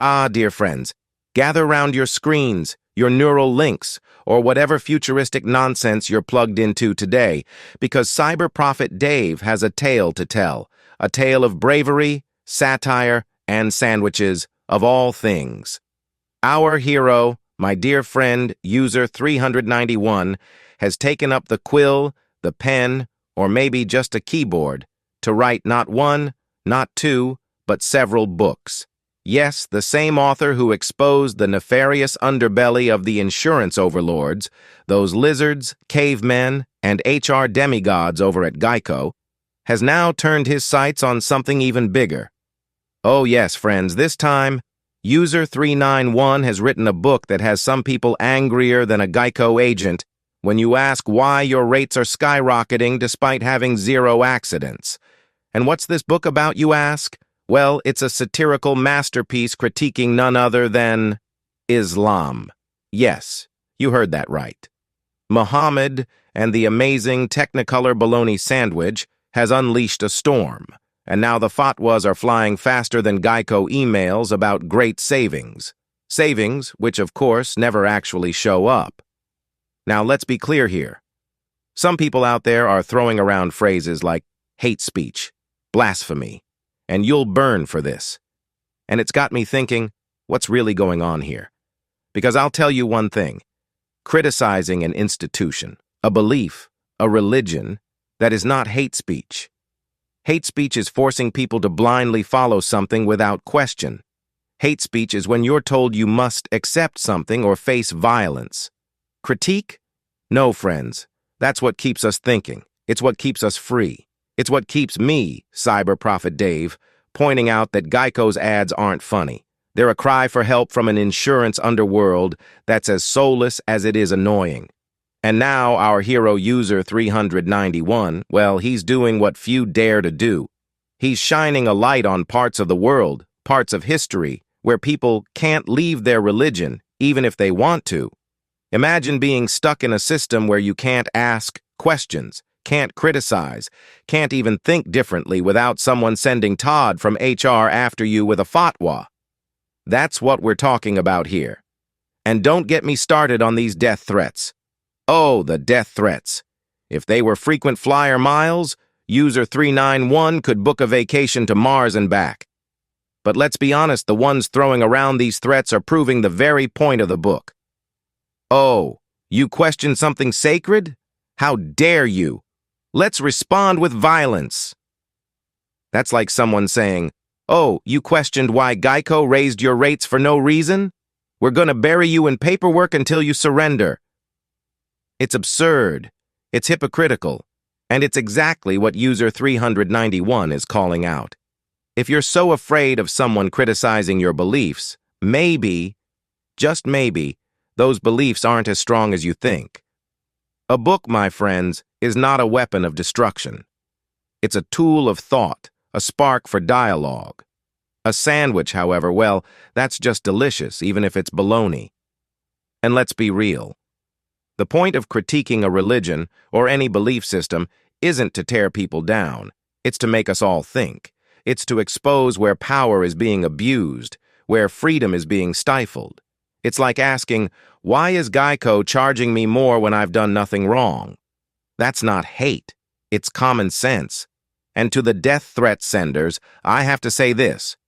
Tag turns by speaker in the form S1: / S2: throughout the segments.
S1: Ah, dear friends, gather round your screens, your neural links, or whatever futuristic nonsense you're plugged into today, because Cyber Prophet Dave has a tale to tell, a tale of bravery, satire, and sandwiches, of all things. Our hero, my dear friend, user 391, has taken up the quill, the pen, or maybe just a keyboard, to write not one, not two, but several books. Yes, the same author who exposed the nefarious underbelly of the insurance overlords, those lizards, cavemen, and HR demigods over at Geico, has now turned his sights on something even bigger. Oh yes, friends, this time, User 391 has written a book that has some people angrier than a Geico agent when you ask why your rates are skyrocketing despite having zero accidents. And what's this book about, you ask? Well, it's a satirical masterpiece critiquing none other than Islam. Yes, you heard that right. Muhammad and the amazing Technicolor bologna sandwich has unleashed a storm, and now the fatwas are flying faster than Geico emails about great savings. Savings, which of course never actually show up. Now let's be clear here. Some people out there are throwing around phrases like hate speech, blasphemy, and you'll burn for this. And it's got me thinking, what's really going on here? Because I'll tell you one thing. Criticizing an institution, a belief, a religion, that is not hate speech. Hate speech is forcing people to blindly follow something without question. Hate speech is when you're told you must accept something or face violence. Critique? No, friends. That's what keeps us thinking. It's what keeps us free. It's what keeps me, Cyber Prophet Dave, pointing out that Geico's ads aren't funny. They're a cry for help from an insurance underworld that's as soulless as it is annoying. And now our hero user 391, well, he's doing what few dare to do. He's shining a light on parts of the world, parts of history, where people can't leave their religion, even if they want to. Imagine being stuck in a system where you can't ask questions, can't criticize, can't even think differently without someone sending Todd from HR after you with a fatwa. That's what we're talking about here. And don't get me started on these death threats. Oh, the death threats. If they were frequent flyer miles, user 391 could book a vacation to Mars and back. But let's be honest, the ones throwing around these threats are proving the very point of the book. Oh, you question something sacred? How dare you? Let's respond with violence. That's like someone saying, oh, you questioned why Geico raised your rates for no reason? We're going to bury you in paperwork until you surrender. It's absurd, it's hypocritical, and it's exactly what user 391 is calling out. If you're so afraid of someone criticizing your beliefs, maybe, just maybe, those beliefs aren't as strong as you think. A book, my friends, is not a weapon of destruction. It's a tool of thought, a spark for dialogue. A sandwich, however, well, that's just delicious, even if it's bologna. And let's be real. The point of critiquing a religion or any belief system isn't to tear people down. It's to make us all think. It's to expose where power is being abused, where freedom is being stifled. It's like asking, why is Geico charging me more when I've done nothing wrong? That's not hate. It's common sense. And to the death threat senders, I have to say this.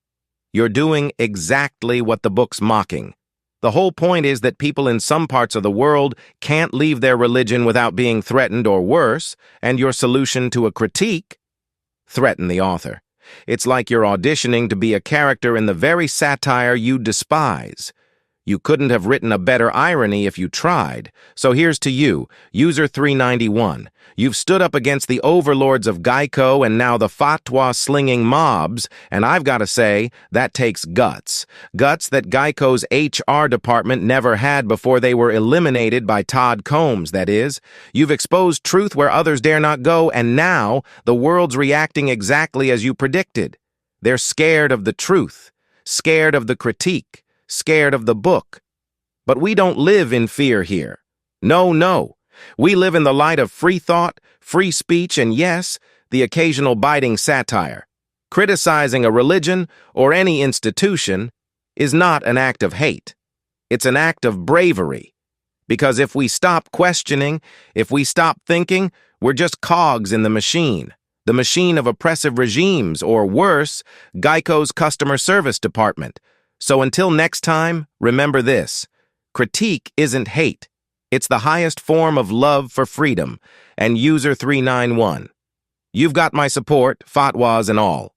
S1: You're doing exactly what the book's mocking. The whole point is that people in some parts of the world can't leave their religion without being threatened or worse, and your solution to a critique? Threaten the author. It's like you're auditioning to be a character in the very satire you despise. You couldn't have written a better irony if you tried. So here's to you, user 391. You've stood up against the overlords of Geico and now the fatwa-slinging mobs, and I've got to say, that takes guts. Guts that Geico's HR department never had before they were eliminated by Todd Combs, that is. You've exposed truth where others dare not go, and now the world's reacting exactly as you predicted. They're scared of the truth, scared of the critique, scared of the book. But we don't live in fear here. No, no. We live in the light of free thought, free speech, and yes, the occasional biting satire. Criticizing a religion or any institution is not an act of hate. It's an act of bravery. Because if we stop questioning, if we stop thinking, we're just cogs in the machine of oppressive regimes, or worse, Geico's customer service department. So until next time, remember this: critique isn't hate. It's the highest form of love for freedom. And User 391. You've got my support, fatwas and all.